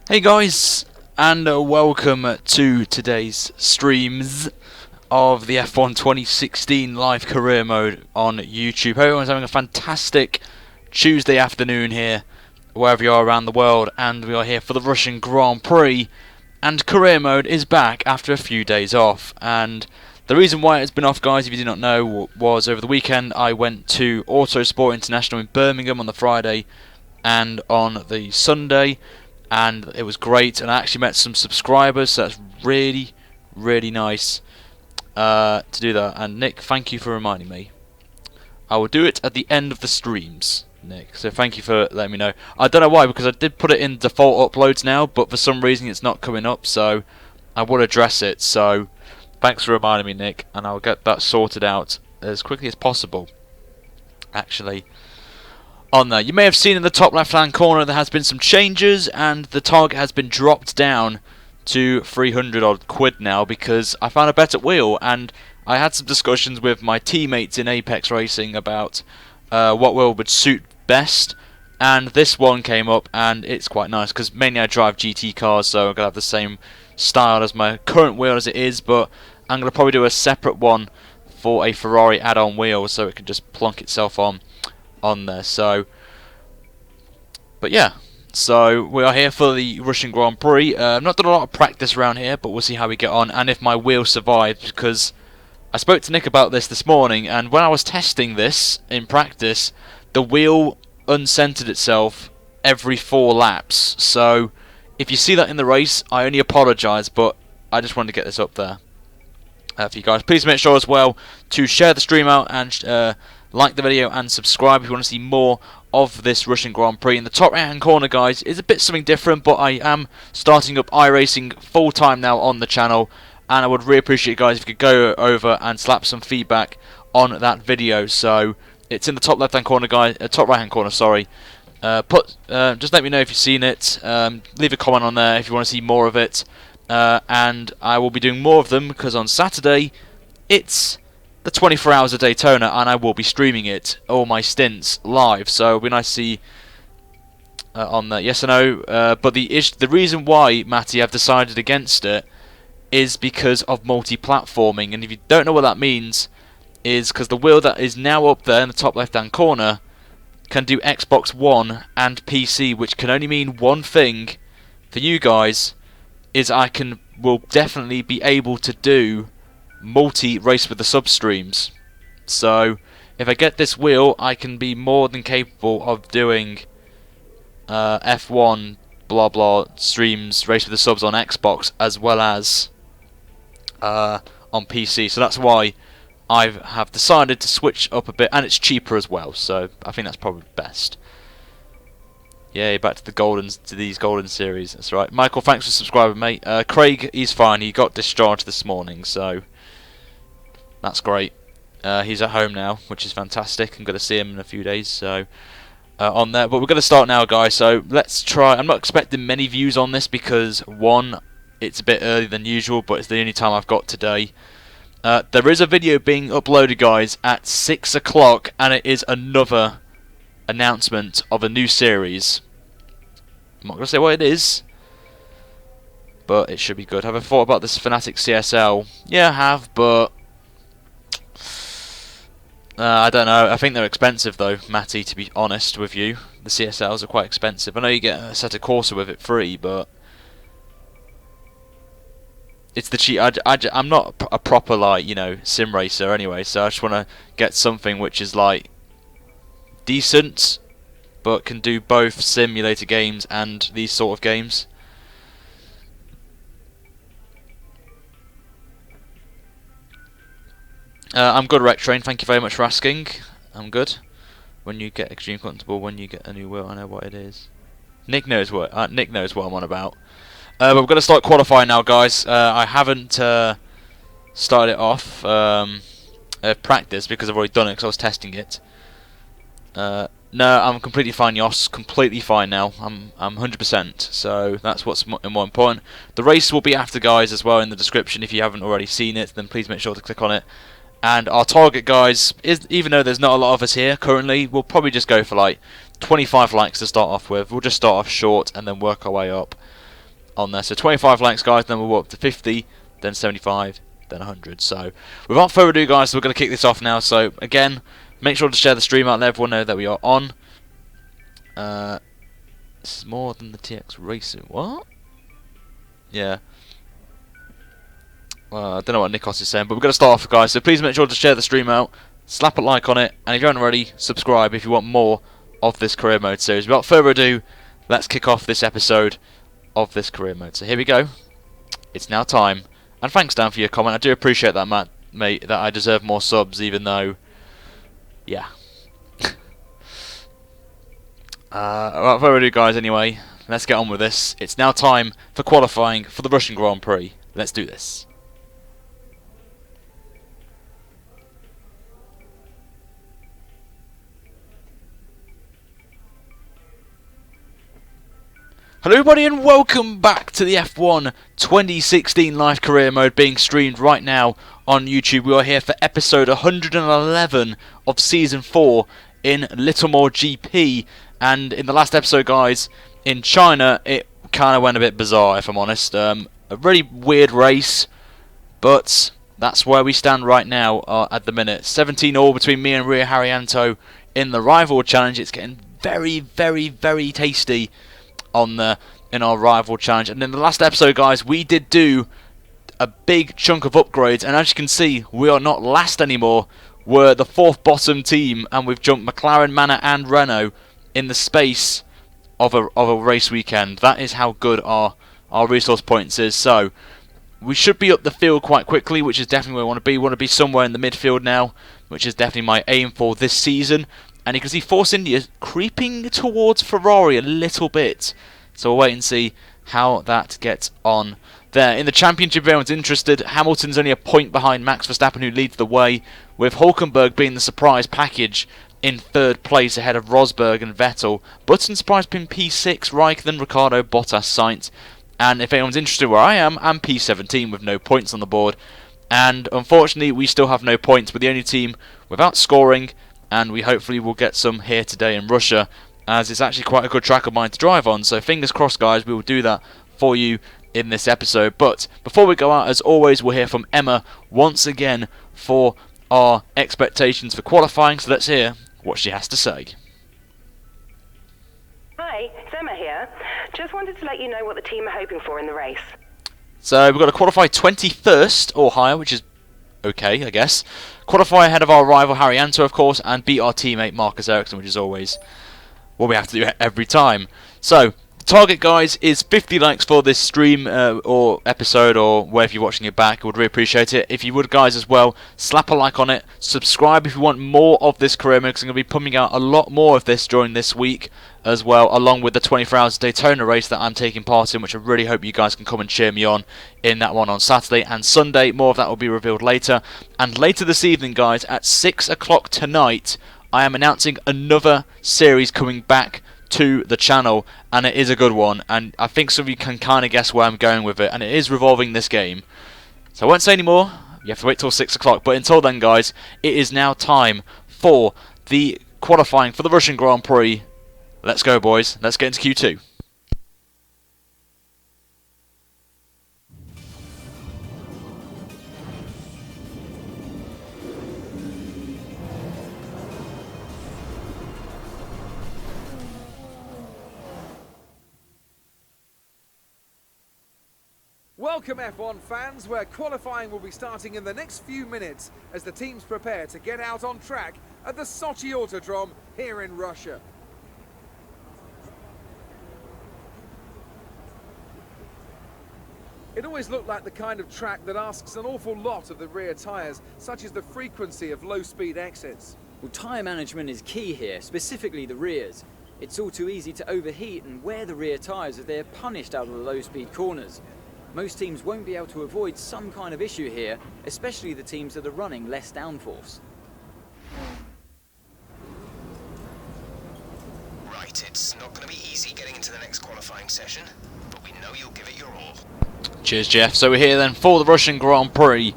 Hey guys, and welcome to today's streams of the F1 2016 live career mode on YouTube. Hope everyone's having a fantastic Tuesday afternoon here, wherever you are around the world, and we are here for the Russian Grand Prix, and career mode is back after a few days off. And the reason why it's been off, guys, if you did not know, was over the weekend I went to Autosport International in Birmingham on the Friday and on the Sunday, and it was great, and I actually met some subscribers, so that's really nice to do that. And Nick, thank you for reminding me. I will do it at the end of the streams, Nick, so thank you for letting me know. I don't know why, because I did put it in default uploads now, but for some reason it's not coming up, so I will address it. So thanks for reminding me, Nick, and I'll get that sorted out as quickly as possible, actually. On there, you may have seen in the top left hand corner there has been some changes, and the target has been dropped down to 300 odd quid now, because I found a better wheel, and I had some discussions with my teammates in Apex Racing about what wheel would suit best, and this one came up, and it's quite nice because mainly I drive GT cars, so I'm going to have the same style as my current wheel as it is, but I'm going to probably do a separate one for a Ferrari add-on wheel so it can just plonk itself on there. So, but yeah, so we are here for the Russian Grand Prix. I've not done a lot of practice around here, but we'll see how we get on and if my wheel survives, because I spoke to Nick about this morning, and when I was testing this in practice, the wheel uncentered itself every 4 laps. So if you see that in the race, I only apologise, but I just wanted to get this up there for you guys. Please make sure as well to share the stream out and like the video and subscribe if you want to see more of this Russian Grand Prix. In the top right hand corner, guys, is a bit something different, but I am starting up iRacing full time now on the channel, and I would really appreciate it, guys, if you could go over and slap some feedback on that video. So it's in the top left hand corner, guys, top right hand corner, sorry. Just let me know if you've seen it, leave a comment on there if you want to see more of it, and I will be doing more of them because on Saturday it's the 24 hours of Daytona, and I will be streaming it, all my stints, live. So it'll be nice to see on that. Yes or no? But the reason why, Matty, I've decided against it is because of multi-platforming. And if you don't know what that means, is because the wheel that is now up there in the top left-hand corner can do Xbox One and PC, which can only mean one thing for you guys, is will definitely be able to do multi-race with the sub-streams. So if I get this wheel, I can be more than capable of doing F1 blah blah streams, race with the subs on Xbox as well as on PC. So that's why I have decided to switch up a bit, and it's cheaper as well, so I think that's probably best. Yay, back to these golden series. That's right. Michael, thanks for subscribing, mate. Craig, he's fine. He got discharged this morning, so that's great. He's at home now, which is fantastic. I'm going to see him in a few days, so on there. But we're going to start now, guys. So let's try. I'm not expecting many views on this because, one, it's a bit earlier than usual, but it's the only time I've got today. There is a video being uploaded, guys, at 6 o'clock, and it is another announcement of a new series. I'm not going to say what it is, but it should be good. Have I thought about this Fanatec CSL? Yeah, I have, but I don't know. I think they're expensive, though, Matty, to be honest with you. The CSLs are quite expensive. I know you get a set of Corsa with it free, but it's the cheap. I'm not a proper, like, you know, sim racer anyway, so I just want to get something which is, like, decent, but can do both simulator games and these sort of games. I'm good, Rec Train. Thank you very much for asking. I'm good. When you get extreme comfortable, when you get a new wheel, I know what it is. Nick knows what I'm on about. But we're going to start qualifying now, guys. I haven't started it off practice because I've already done it because I was testing it. No, I'm completely fine, Yoss. Completely fine now. I'm 100%. So that's what's more important. The race will be after, guys, as well in the description. If you haven't already seen it, then please make sure to click on it. And our target, guys, is, even though there's not a lot of us here currently, we'll probably just go for like 25 likes to start off with. We'll just start off short and then work our way up. on there. So 25 likes, guys, then we'll go up to 50, then 75, then 100. So without further ado, guys, we're going to kick this off now. So again, make sure to share the stream out and let everyone know that we are on. This is more than the TX Racing. What? Yeah. Well, I don't know what Nikos is saying, but we're going to start off, guys. So please make sure to share the stream out, slap a like on it, and if you haven't already, subscribe if you want more of this career mode series. Without further ado, let's kick off this episode of this career mode. So here we go. It's now time. And thanks, Dan, for your comment. I do appreciate that, Matt, mate, that I deserve more subs, even though, yeah. Without further ado, guys, anyway, let's get on with this. It's now time for qualifying for the Russian Grand Prix. Let's do this. Hello everybody and welcome back to the F1 2016 live career mode being streamed right now on YouTube. We are here for episode 111 of season 4 in Littlemore GP, and in the last episode, guys, in China it kind of went a bit bizarre, if I'm honest. A really weird race, but that's where we stand right now at the minute. 17 all between me and Ricciardo in the rival challenge. It's getting very, very, very tasty in our rival challenge. And in the last episode, guys, we did do a big chunk of upgrades, and as you can see, we are not last anymore. We're the 4th bottom team, and we've jumped McLaren, Manor and Renault in the space of a race weekend. That is how good our resource points is. So we should be up the field quite quickly, which is definitely where we want to be. We want to be somewhere in the midfield now, which is definitely my aim for this season. And you can see Force India creeping towards Ferrari a little bit. So we'll wait and see how that gets on there. In the championship, if everyone's interested, Hamilton's only a point behind Max Verstappen, who leads the way, with Hulkenberg being the surprise package in 3rd place ahead of Rosberg and Vettel. Button surprise being P6, Raikkonen, Ricciardo, Bottas, Sainz. And if anyone's interested where I am, I'm P17 with no points on the board. And unfortunately, we still have no points. We're the only team without scoring, and we hopefully will get some here today in Russia, as it's actually quite a good track of mine to drive on. So fingers crossed, guys, we will do that for you in this episode. But before we go out, as always, we'll hear from Emma once again for our expectations for qualifying. So let's hear what she has to say. Hi, it's Emma here. Just wanted to let you know what the team are hoping for in the race. So we've got to qualify 21st or higher, which is okay, I guess. Qualify ahead of our rival Haryanto, of course, and beat our teammate Marcus Ericsson, which is always what we have to do every time. So the target, guys, is 50 likes for this stream or episode, or wherever you're watching it back. I would really appreciate it. If you would, guys, as well, slap a like on it. Subscribe if you want more of this career mode, because I'm going to be pumping out a lot more of this during this week as well, along with the 24 Hours Daytona race that I'm taking part in, which I really hope you guys can come and cheer me on in that one on Saturday and Sunday. More of that will be revealed later. And later this evening, guys, at 6 o'clock tonight, I am announcing another series coming back to the channel, and it is a good one, and I think some of you can kind of guess where I'm going with it, and it is revolving this game. So I won't say any more. You have to wait till 6 o'clock, but until then, guys, it is now time for the qualifying for the Russian Grand Prix. Let's go, boys. Let's get into Q2. Welcome F1 fans, where qualifying will be starting in the next few minutes as the teams prepare to get out on track at the Sochi Autodrome here in Russia. It always looked like the kind of track that asks an awful lot of the rear tyres, such as the frequency of low-speed exits. Well, tyre management is key here, specifically the rears. It's all too easy to overheat and wear the rear tyres as they're punished out of the low-speed corners. Most teams won't be able to avoid some kind of issue here, especially the teams that are running less downforce. Right, it's not going to be easy getting into the next qualifying session, but we know you'll give it your all. Cheers, Jeff. So we're here then for the Russian Grand Prix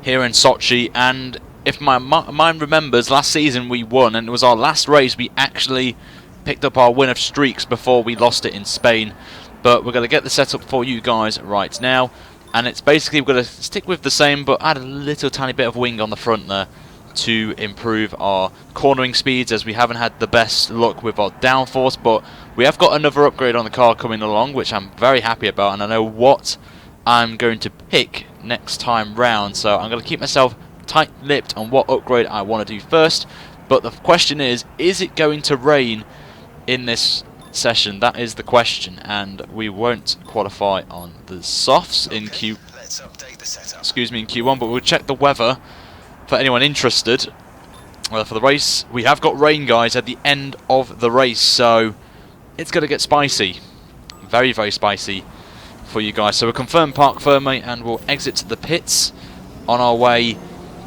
here in Sochi, and if my mind remembers, last season we won, and it was our last race we actually picked up our win of streaks before we lost it in Spain. But we're going to get the setup for you guys right now. And it's basically, we're going to stick with the same, but add a little tiny bit of wing on the front there to improve our cornering speeds, as we haven't had the best luck with our downforce. But we have got another upgrade on the car coming along, which I'm very happy about, and I know what I'm going to pick next time round. So I'm going to keep myself tight-lipped on what upgrade I want to do first. But the question is it going to rain in this session? That is the question, and we won't qualify on the softs in Let's update the setup. excuse me, in Q1, but we'll check the weather for anyone interested. For the race, we have got rain, guys, at the end of the race, so it's going to get spicy. Very, very spicy for you guys. So we'll confirm park firmly, and we'll exit to the pits on our way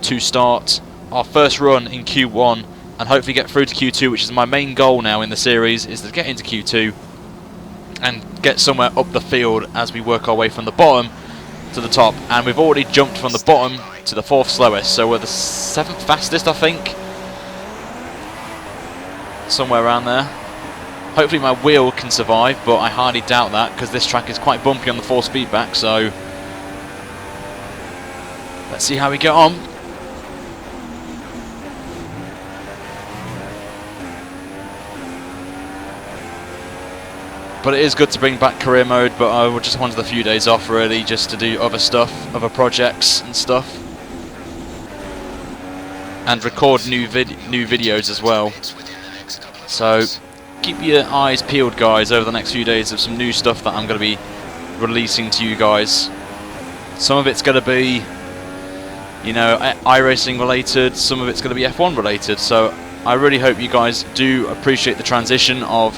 to start our first run in Q1, and hopefully get through to Q2, which is my main goal now in the series, is to get into Q2 and get somewhere up the field as we work our way from the bottom to the top. And we've already jumped from the bottom to the 4th slowest, so we're the 7th fastest, I think, somewhere around there. Hopefully my wheel can survive, but I hardly doubt that, because this track is quite bumpy on the 4-speed back. So let's see how we get on. But it is good to bring back career mode, but I just wanted a few days off really, just to do other stuff, other projects and stuff. And record new videos as well. So keep your eyes peeled, guys, over the next few days of some new stuff that I'm going to be releasing to you guys. Some of it's going to be, you know, iRacing related, some of it's going to be F1 related. So I really hope you guys do appreciate the transition of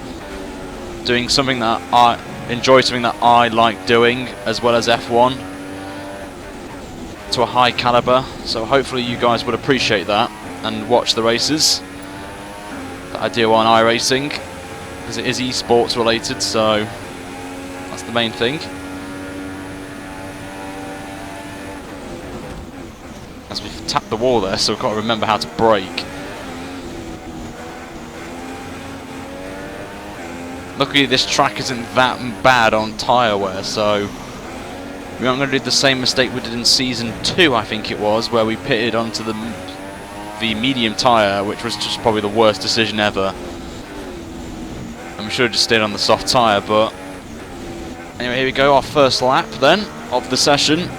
doing something that I enjoy, something that I like doing, as well as F1 to a high caliber. So hopefully you guys would appreciate that and watch the races that I do on iRacing, because it is esports related, so that's the main thing. As we've tapped the wall there, so we've got to remember how to brake. Luckily this track isn't that bad on tyre wear, so we aren't going to do the same mistake we did in Season 2, I think it was, where we pitted onto the medium tyre, which was just probably the worst decision ever. And we should have just stayed on the soft tyre, but anyway, here we go, our first lap then of the session.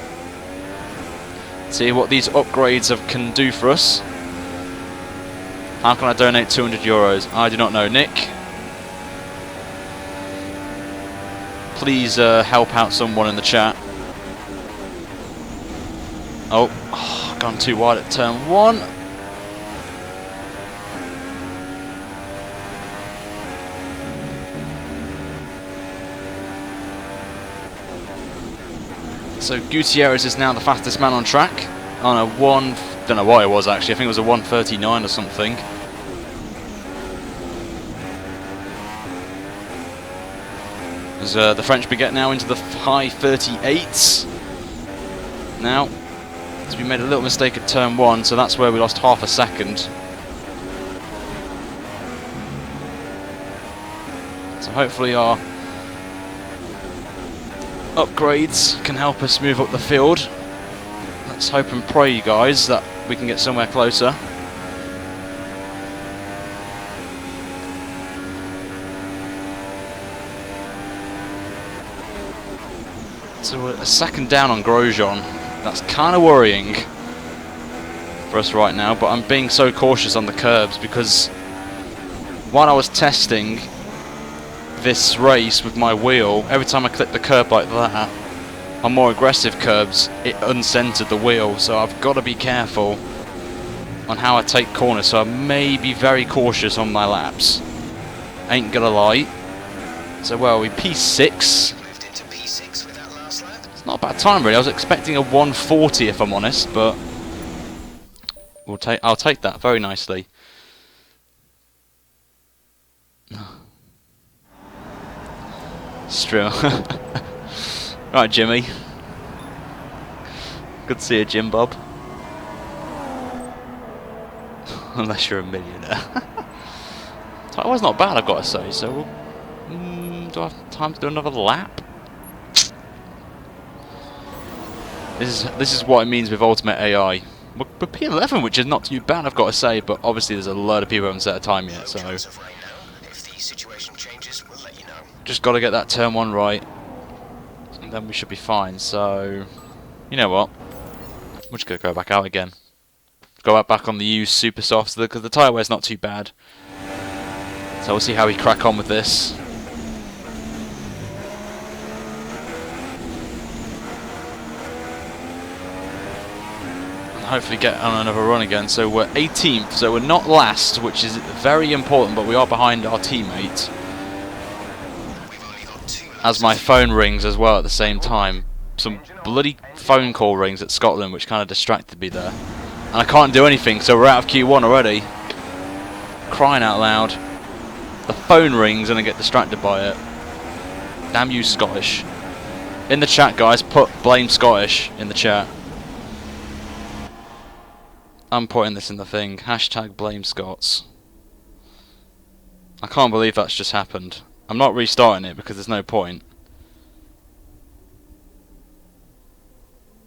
See what these upgrades can do for us. How can I donate €200? I do not know, Nick. Please help out someone in the chat. Oh, gone too wide at turn 1. So Gutierrez is now the fastest man on track on a don't know what it was actually, I think it was a 1:39 or something. As the French be getting now into the high 38s now, as we made a little mistake at turn 1, so that's where we lost half a second. So hopefully our upgrades can help us move up the field. Let's hope and pray, guys, that we can get somewhere closer. So a second down on Grosjean. That's kind of worrying for us right now, but I'm being so cautious on the curbs, because while I was testing this race with my wheel, every time I clip the curb like that, on more aggressive curbs, it uncentered the wheel, so I've got to be careful on how I take corners, so I may be very cautious on my laps. Ain't gonna lie. So where are we? P6. Not a bad time really. I was expecting a 140 if I'm honest, but I'll take that very nicely. It's true. Right, Jimmy. Good to see you, Jim Bob. Unless you're a millionaire. That was not bad, I've got to say. So Do I have time to do another lap? This is what it means with ultimate AI. We're P11, which is not too bad, I've got to say, but obviously there's a load of people who haven't set a time yet, so just got to get that turn 1 right, and then we should be fine. So, you know what? We're just going to go back out again. Go back on the used super softs, because the tyre wear's not too bad. So we'll see how we crack on with this. Hopefully get on another run again. So we're 18th, so we're not last, which is very important, but we are behind our teammate. As my phone rings as well at the same time. Some bloody phone call rings at Scotland, which kind of distracted me there. And I can't do anything, so we're out of Q1 already. Crying out loud. The phone rings and I get distracted by it. Damn you, Scottish. In the chat, guys, put blame Scottish in the chat. I'm putting this in the thing. Hashtag blame Scots. I can't believe that's just happened. I'm not restarting it because there's no point.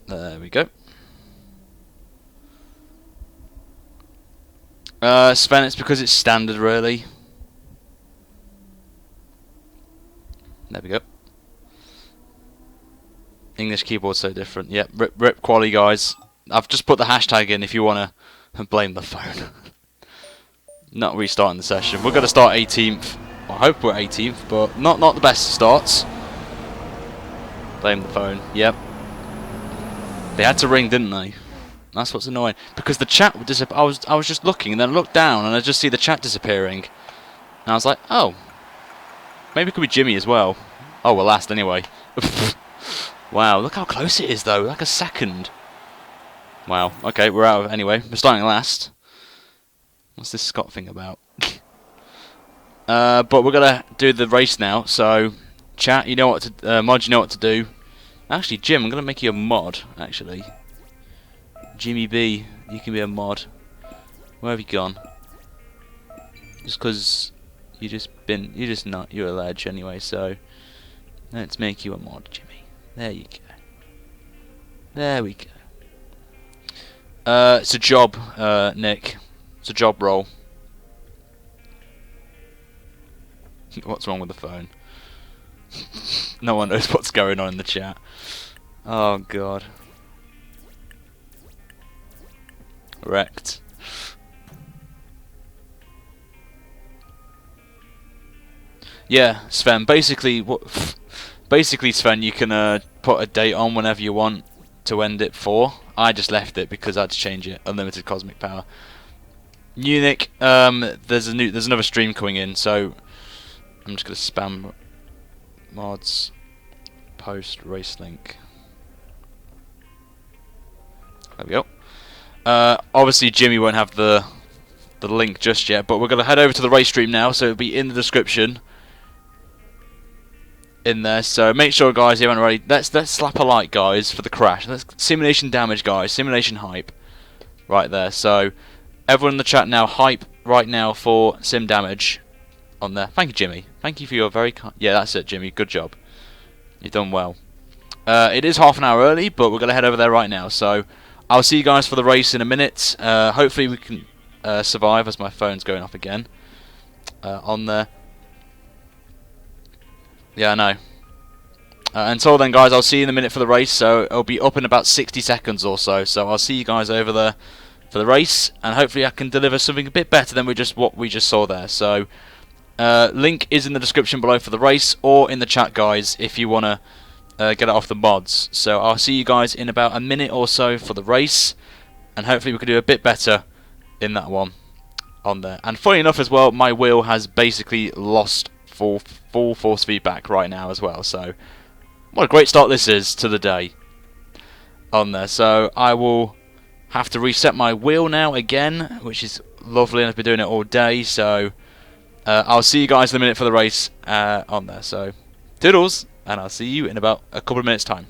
There we go. Sven, it's because it's standard, really. There we go. English keyboard's so different. Yep, rip quali, guys. I've just put the hashtag in if you want to blame the phone. Not restarting the session. We're going to start 18th. I hope we're 18th, but not the best of starts. Blame the phone. Yep. They had to ring, didn't they? That's what's annoying. Because the chat would disappear. I was just looking, and then I looked down, and I just see the chat disappearing. And I was like, oh. Maybe it could be Jimmy as well. Oh, we're last anyway. Wow, look how close it is, though. Like a second. Wow. Okay, we're out of anyway. We're starting last. What's this Scott thing about? But we're gonna do the race now. So, chat, you know what to mod. You know what to do. Actually, Jim, I'm gonna make you a mod. Actually, Jimmy B, you can be a mod. Where have you gone? Just because you're a ledge anyway. So let's make you a mod, Jimmy. There you go. There we go. It's a job, Nick. It's a job role. What's wrong with the phone? No one knows what's going on in the chat. Oh god. Wrecked. Yeah, Sven. Basically, Sven, you can put a date on whenever you want to end it for. I just left it because I had to change it. Unlimited cosmic power. Munich. There's another stream coming in, so I'm just gonna spam mods post race link. There we go. Obviously Jimmy won't have the link just yet, but we're gonna head over to the race stream now, so it'll be in the description in there. So make sure, guys, you haven't already. Let's slap a like, guys, for the crash. Let's simulation damage, guys. Simulation hype, right there. So everyone in the chat now, hype right now for sim damage on there. Thank you, Jimmy. Thank you for your very kind. Yeah, that's it, Jimmy. Good job. You've done well. It is half an hour early, but we're gonna head over there right now. So I'll see you guys for the race in a minute. Hopefully we can survive, as my phone's going off again on there. Yeah, I know. Until then, guys, I'll see you in a minute for the race. So it'll be up in about 60 seconds or so. So I'll see you guys over there for the race, and hopefully I can deliver something a bit better than what we just saw there. So link is in the description below for the race, or in the chat, guys, if you wanna get it off the mods. So I'll see you guys in about a minute or so for the race, and hopefully we can do a bit better in that one on there. And funny enough as well, my wheel has basically lost full force feedback right now as well. So what a great start this is to the day on there. So I will have to reset my wheel now again, which is lovely, and I've been doing it all day. So I'll see you guys in a minute for the race on there. So toodles, and I'll see you in about a couple of minutes time.